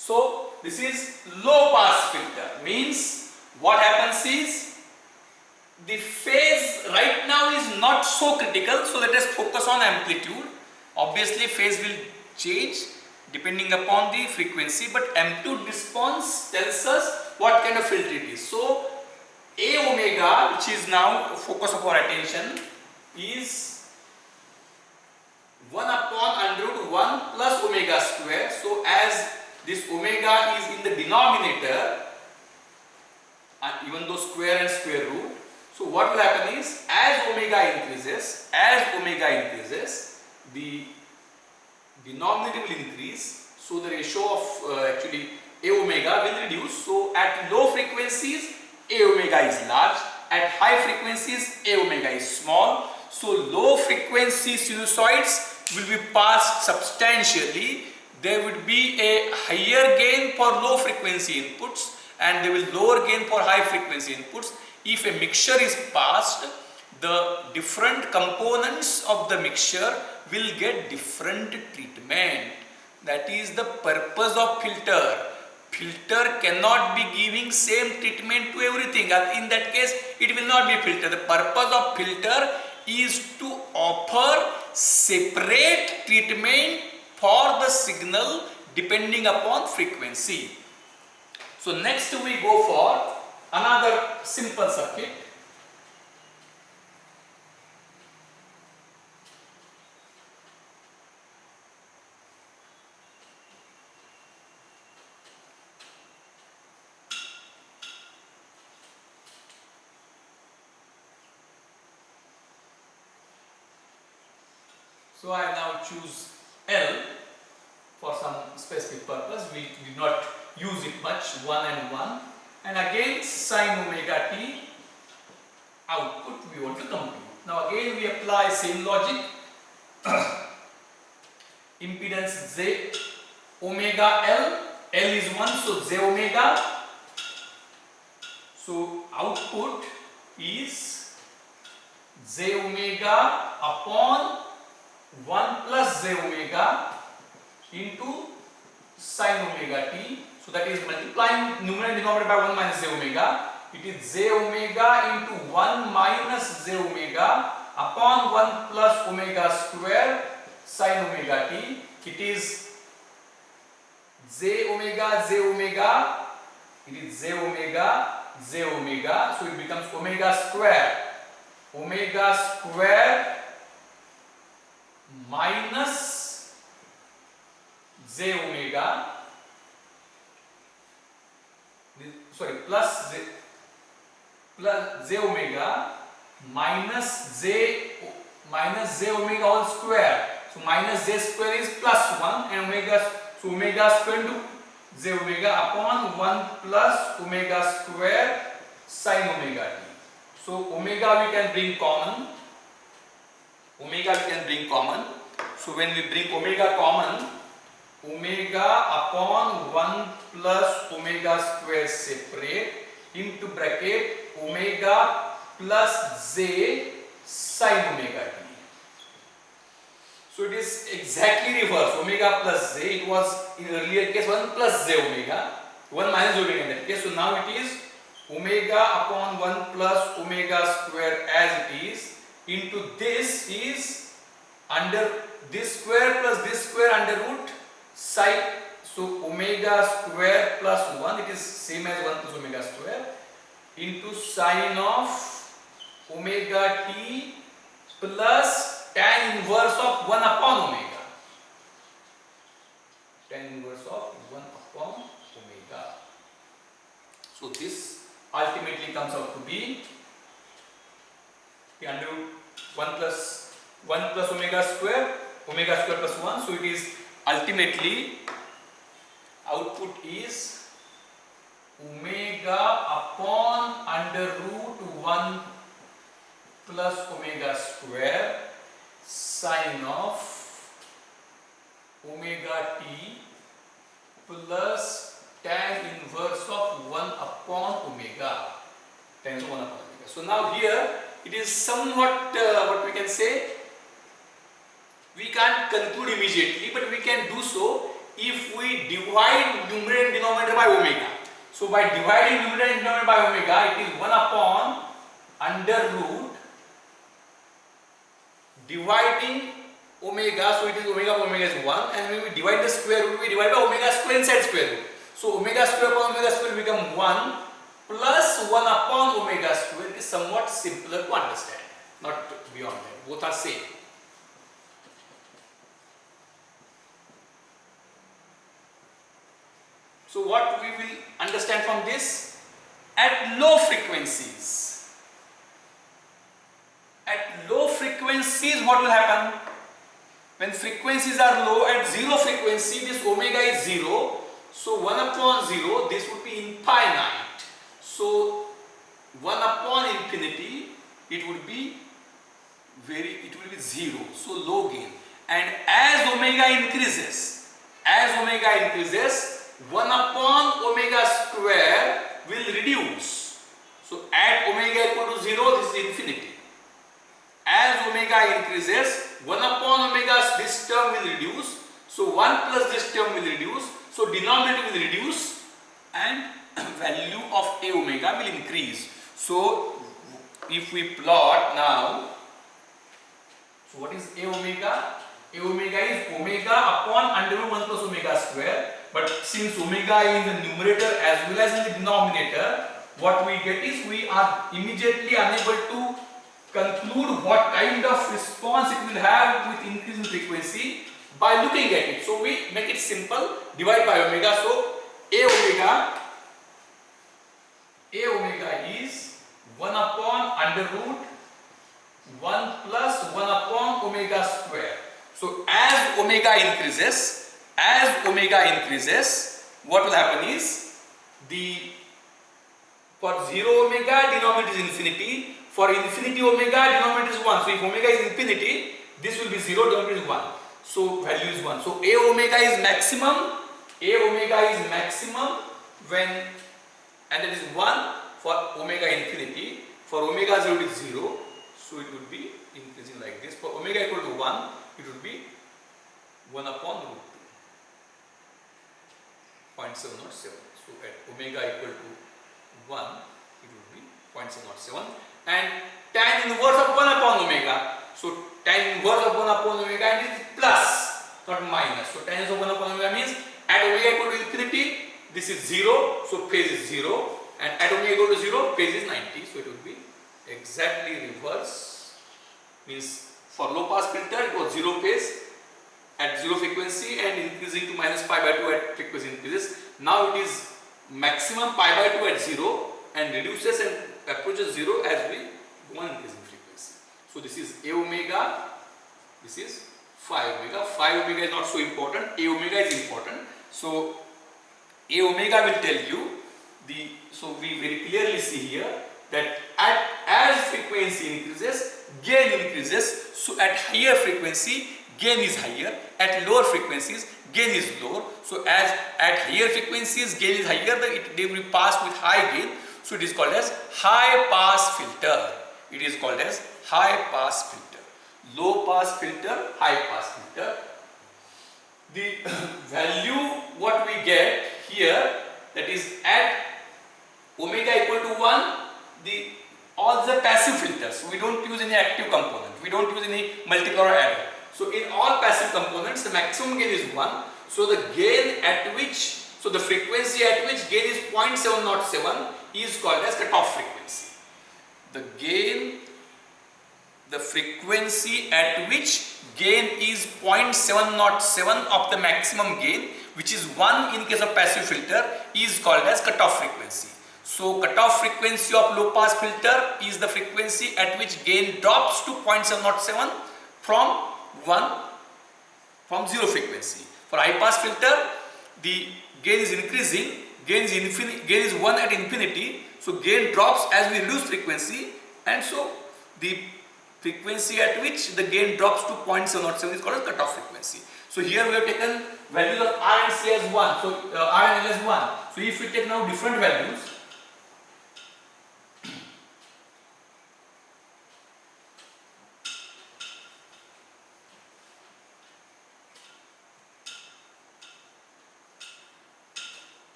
So this is low pass filter. Means what happens is the phase right now is not so critical, so let us focus on amplitude. Obviously phase will change depending upon the frequency, but amplitude response tells us what kind of filter it is. So A omega, which is now focus of our attention, is 1 upon under root 1 plus omega square. So as this omega is in the denominator, even though square and square root, so what will happen is as omega increases, the denominator will increase, so the ratio of actually A omega will reduce. So at low frequencies A omega is large, at high frequencies A omega is small. So low frequency sinusoids will be passed substantially. There would be a higher gain for low frequency inputs and there will lower gain for high frequency inputs. If a mixture is passed, the different components of the mixture will get different treatment. That is the purpose of filter. Filter cannot be giving same treatment to everything. In that case, it will not be filter. The purpose of filter is to offer separate treatment for the signal depending upon frequency. So next we go for another simple circuit. So I now choose L for some specific purpose. We did not use it much, 1 and 1. And again sine omega t output we want to compute. Now again we apply same logic. Impedance Z omega L. L is 1, so Z omega. So output is Z omega upon 1 plus Z omega into sine omega t. So that is multiplying numerator and denominator by 1 minus Z omega. It is Z omega into 1 minus Z omega upon 1 plus omega square sine omega t. It is Z omega, Z omega. It is Z omega, Z omega. So it becomes omega square. Omega square minus Z omega, plus Z omega minus Z omega whole square. So minus Z square is plus 1 and omega, so omega square into Z omega upon 1 plus omega square sine omega t. So omega we can bring common. So when we bring omega common, omega upon 1 plus omega square separate into bracket omega plus Z sine omega t. So it is exactly reverse. Omega plus Z, it was in earlier case 1 plus Z omega, 1 minus omega in that case. So now it is omega upon 1 plus omega square as it is, into this is under this square plus this square under root sine. So omega square plus 1, it is same as 1 plus omega square into sine of omega t plus tan inverse of 1 upon omega. Tan inverse of 1 upon omega. So this ultimately comes out to be the under root 1 plus omega square plus 1. So it is ultimately output is omega upon under root 1 plus omega square sine of omega t plus tan inverse of 1 upon omega. Tan inverse 1 upon omega. So now here it is somewhat what we can say, we can't conclude immediately, but we can do so if we divide numerator and denominator by omega. So by dividing numerator and denominator by omega, it is 1 upon under root dividing omega, so it is omega by omega is 1, and when we divide the square root, we divide by omega square inside square root. So omega square upon omega square will become 1 plus 1 upon omega square. It is somewhat simpler to understand, not beyond that. Both are same. So what we will understand from this? At low frequencies, what will happen? When frequencies are low, at zero frequency, this omega is 0. So 1 upon 0, this would be infinite. So 1 upon infinity, it would be 0. So low gain. And as omega increases, 1 upon omega square will reduce. So at omega equal to 0, this is infinity. As omega increases, 1 upon omega, this term will reduce. So 1 plus this term will reduce. So denominator will reduce and value of a omega will increase. So if we plot now, so what is a omega? A omega is omega upon under root 1 plus omega square. But since omega is in the numerator as well as in the denominator, what we get is we are immediately unable to conclude what kind of response it will have with increase in frequency by looking at it. So we make it simple, divide by omega. So a omega is 1 upon under root 1 plus 1 upon omega square. So as omega increases, what will happen is for 0 omega denominator is infinity, for infinity omega denominator is 1. So if omega is infinity, this will be 0, denominator is 1. So value is 1. So a omega is maximum. When, and that is 1 for omega infinity. For omega 0 it is 0. So it would be increasing like this. For omega equal to 1, it would be 1 upon root 2. 0.707. So at omega equal to 1, it would be 0.707. And tan inverse of 1 upon omega. So tan inverse of 1 upon omega, and it is plus, not minus. So tan inverse of 1 upon omega means at omega equal to infinity, this is 0. So phase is 0. And at omega equal to 0, phase is 90. So it would be exactly reverse. Means for low pass filter, it was 0 phase at 0 frequency and increasing to minus pi by 2 at frequency increases. Now it is maximum pi by 2 at 0 and reduces and approaches 0 as we go on increasing frequency. So this is a omega, this is phi omega. Phi omega is not so important, a omega is important. So a omega will tell you so we very clearly see here that as frequency increases, gain increases. So at higher frequency, gain is higher. At lower frequencies, gain is lower. So as at higher frequencies, gain is higher, they will pass with high gain. So it is called as high pass filter. It is called as high pass filter. Low pass filter, high pass filter. The value what we get here, that is at omega equal to 1, all the passive filters. So we don't use any active component. We don't use any multiplier or adder. So in all passive components, the maximum gain is 1. So the gain at which, so the frequency at which gain is 0.707 is called as cutoff frequency. The frequency at which gain is 0.707 of the maximum gain, which is 1 in case of passive filter, is called as cutoff frequency. So cutoff frequency of low pass filter is the frequency at which gain drops to 0.707 from 0 frequency. For high pass filter, the gain is increasing, gain is 1 at infinity, so gain drops as we reduce frequency, and so the frequency at which the gain drops to 0.707 is called as cutoff frequency. So here we have taken values of R and C as 1, so R and L as 1. So if we take now different values,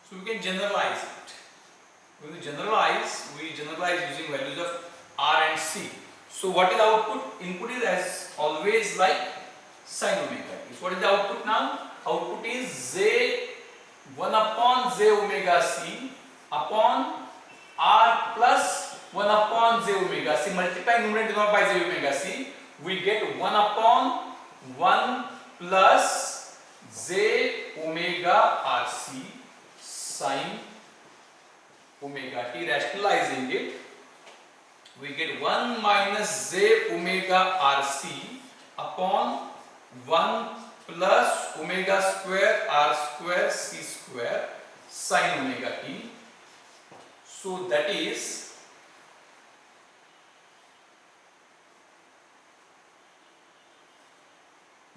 So we can generalize it. When we generalize using values of R and C. So what is the output? Input is as always like sin omega t. So what is the output now? Output is 1 upon j omega c upon R plus 1 upon j omega c. Multiply numerator by j omega c. We get 1 upon 1 plus j omega rc sin omega t. Rationalizing it, we get 1 minus j omega rc upon 1 plus omega square r square c square sin omega t. So that is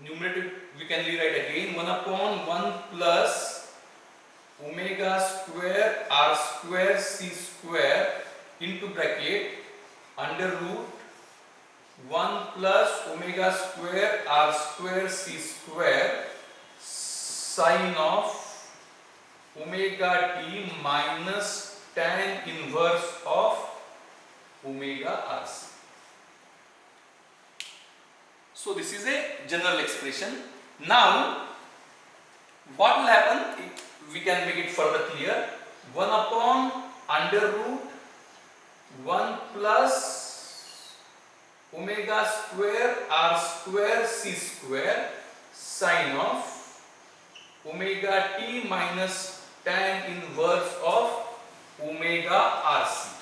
numerator we can rewrite again 1 upon 1 plus omega square r square c square into bracket under root 1 plus omega square r square c square sin of omega t minus tan inverse of omega rc. So this is a general expression. Now what will happen? We can make it further clear. 1 upon under root 1 plus omega square r square c square sin of omega t minus tan inverse of omega rc.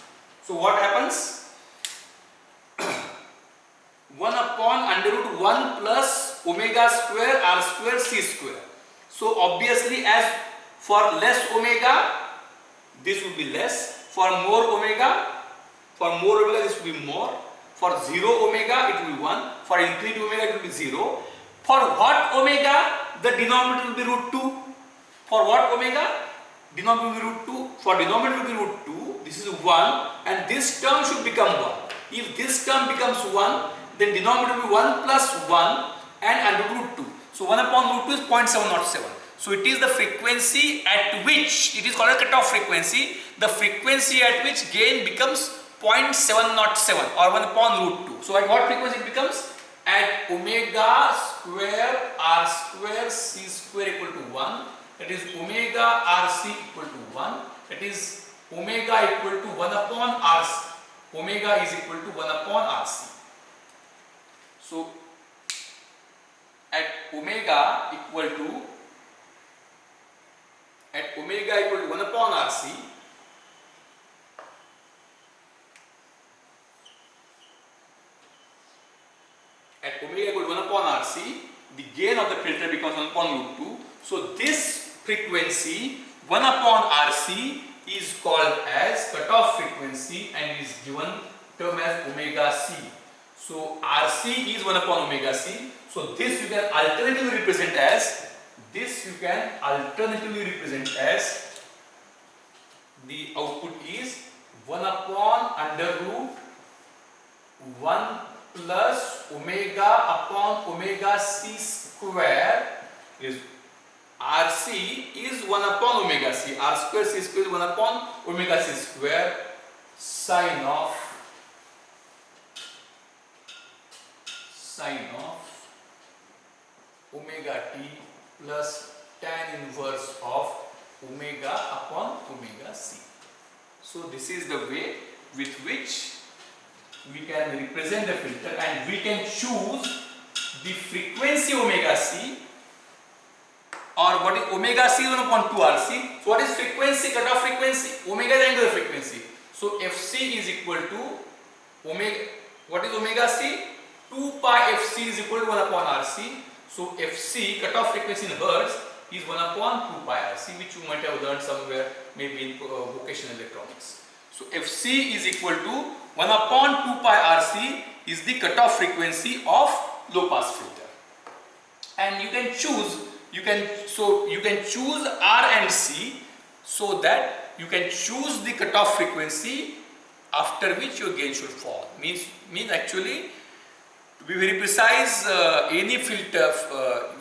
So what happens? 1 upon under root 1 plus omega square r square c square. So obviously, as for less omega this will be less, for more omega this will be more, for 0 omega it will be 1, for infinity omega it will be 0. For what omega? The denominator will be root 2. For what omega? Denominator will be root 2. For denominator will be root 2. This is 1 and this term should become 1. If this term becomes 1, then denominator will be 1 plus 1 and under root 2. So 1 upon root 2 is 0.707. So it is the frequency at which, it is called a cutoff frequency, the frequency at which gain becomes 0.707 or 1 upon root 2. So at what frequency it becomes? At omega square r square c square equal to 1, that is omega rc equal to 1, that is omega equal to 1 upon rc. Omega is equal to 1 upon rc. So at omega equal to 1 upon rc, at omega equal to 1 upon rc, the gain of the filter becomes 1 upon root 2. So this frequency 1 upon rc is called as cutoff frequency and is given term as omega c. So rc is 1 upon omega c. So this you can alternatively represent as, the output is 1 upon under root 1 plus omega upon omega c square, is rc is 1 upon omega c, r square c square is 1 upon omega c square sin of omega t plus tan inverse of omega upon omega c. So this is the way with which we can represent the filter, and we can choose the frequency omega c, or what is omega c is 1 upon 2 rc. So what is frequency, cutoff frequency? Omega is the angular frequency. So fc is equal to omega, what is omega c? 2 pi fc is equal to 1 upon rc. So fc, cutoff frequency in hertz, is 1 upon 2 pi rc, which you might have learned somewhere, maybe in vocational electronics. So fc is equal to 1 upon 2 pi rc is the cutoff frequency of low pass filter. And you can choose, you can choose R and C, so that you can choose the cutoff frequency after which your gain should fall. Means actually, to be very precise, any filter,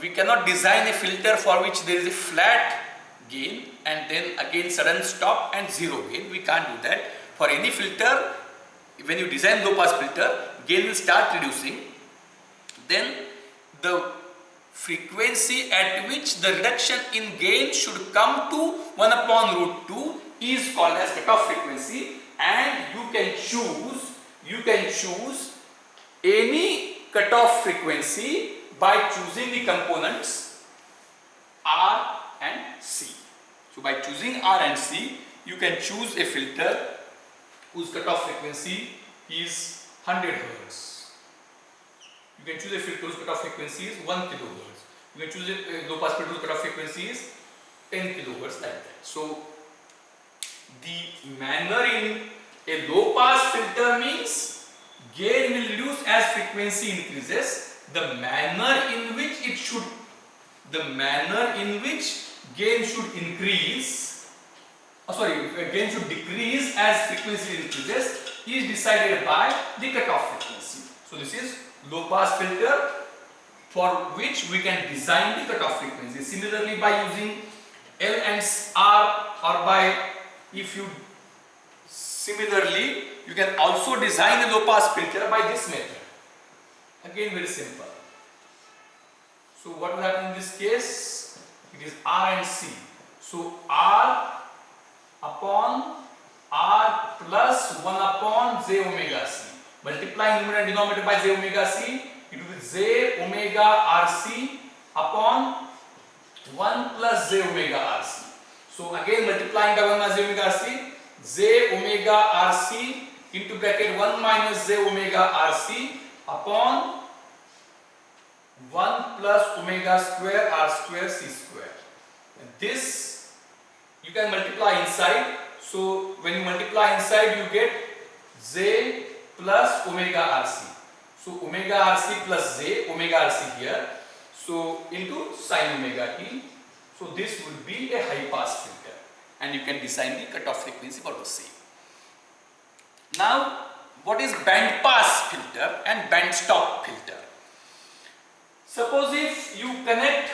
we cannot design a filter for which there is a flat gain and then again sudden stop and zero gain. We can't do that. For any filter, when you design low pass filter, gain will start reducing. Then the frequency at which the reduction in gain should come to 1 upon root 2 is called as cutoff frequency, and you can choose any cutoff frequency by choosing the components R and C. So by choosing R and C, you can choose a filter whose cutoff frequency is 100 Hz. You can choose a filter whose cutoff frequency is 1 kHz. You can choose a low pass filter whose cutoff frequency is 10 kHz, like that. So the manner in a low pass filter means gain will reduce as frequency increases. The manner in which gain should increase, gain should decrease as frequency increases is decided by the cutoff frequency. So this is low pass filter for which we can design the cutoff frequency. Similarly, by using L and R, or by similarly you can also design a low pass filter by this method. Again, very simple. So what will happen in this case? It is R and C. So R upon R plus 1 upon j omega C. Multiplying numerator and denominator by j omega C, it will be j omega RC upon 1 plus j omega RC. So again multiplying by 1 minus j omega RC, j omega RC into bracket 1 minus j omega RC upon 1 plus omega square R square C square. And this you can multiply inside. So when you multiply inside, you get j plus omega RC. So omega RC plus j, omega RC here. So into sin omega t. So this would be a high pass filter, and you can design the cutoff frequency for the same. Now, what is band pass filter and band stop filter? Suppose if you connect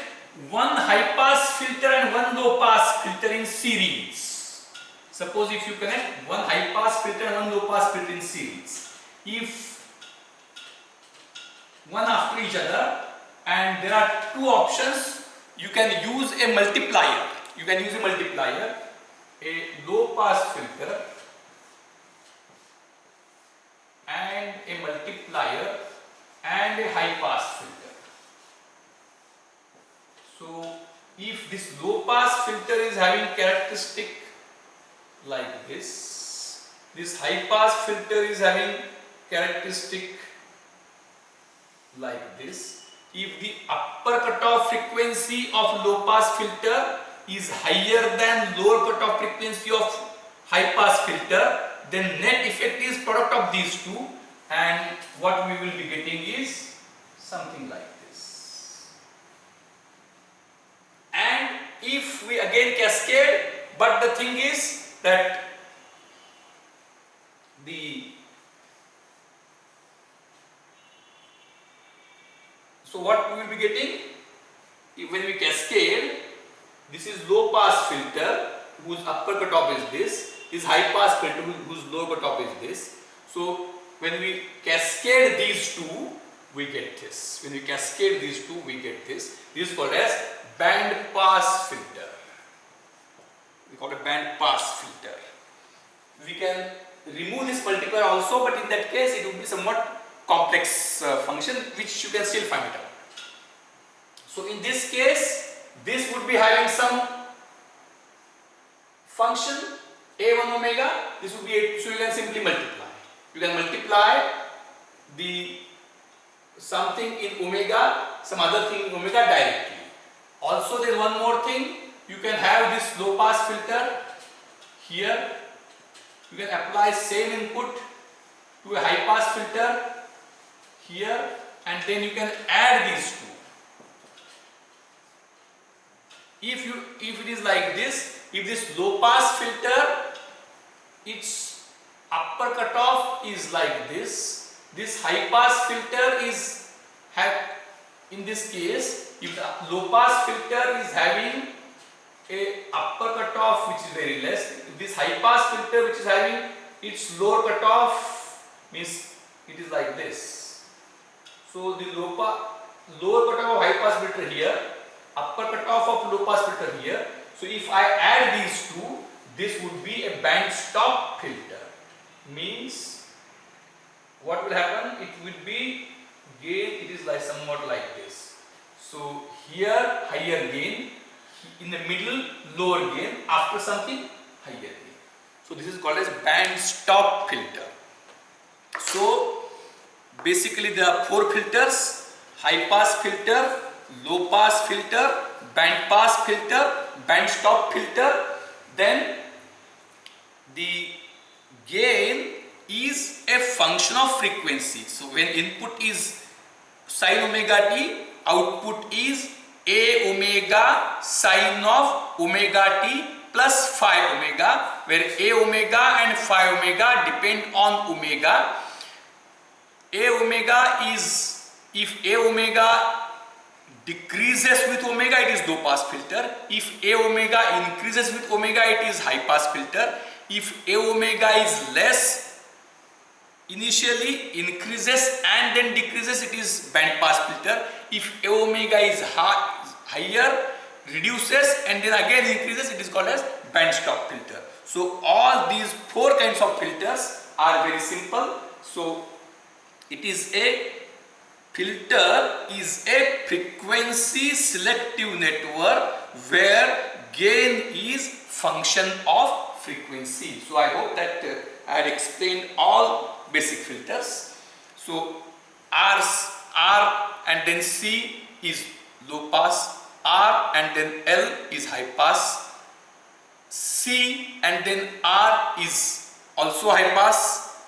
one high pass filter and one low pass filter in series. Suppose if you connect one high pass filter and one low pass filter in series. If one after each other, and there are two options, you can use a multiplier. A low pass filter and a multiplier and a high pass filter. So if this low pass filter is having characteristic like this high pass filter is having characteristic like this. If the upper cutoff frequency of low pass filter is higher than lower cutoff frequency of high pass filter, then net effect is product of these two, and what we will be getting is something like this. And if we again cascade, but the thing is that so what we will be getting when we cascade, this is low pass filter whose upper cutoff is this, is high pass filter whose lower cutoff is this. So when we cascade these two, we get this. When we cascade these two, we get this. This is called as band pass filter. We call it band pass filter. We can remove this multiplier also, but in that case it would be somewhat complex function which you can still find it out. So in this case, this would be having some function a1 omega, this would be a, so you can simply multiply. You can multiply the something in omega, some other thing in omega directly. Also there is one more thing, you can have this low pass filter here. You can apply same input to a high pass filter here, and then you can add these two. If it is like this, if this low pass filter, its upper cutoff is like this high pass filter is in this case, if the low pass filter is having a upper which is very less. This high pass filter which is having its lower cutoff means it is like this. So the lower cutoff of high pass filter here, upper cutoff of low pass filter here. So if I add these two, this would be a band stop filter. Means what will happen? It will be gain, it is like somewhat like this. So here higher gain, in the middle lower gain, after something higher gain. So this is called as band stop filter. So basically there are four filters: high pass filter, low pass filter, band pass filter, band stop filter. Then the gain is a function of frequency. So when input is sin omega t, output is a omega sin of omega t plus phi omega, where a omega and phi omega depend on omega. A omega is, if a omega decreases with omega, it is low pass filter. If a omega increases with omega, it is high pass filter. If a omega is less, initially increases and then decreases, it is band pass filter. If a omega is higher, reduces and then again increases, it is called as band stop filter. So all these four kinds of filters are very simple. So it is a filter is a frequency selective network where gain is function of frequency. So I hope that I had explained all basic filters. So R and then C is low pass, R and then L is high pass, C and then R is also high pass,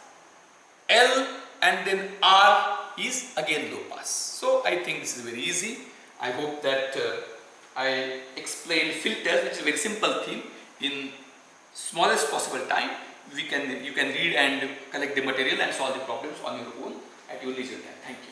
L and then R is again low pass. So I think this is very easy. I hope that I explained filters, which is a very simple thing, in smallest possible time. You can read and collect the material and solve the problems on your own at your leisure time. Thank you.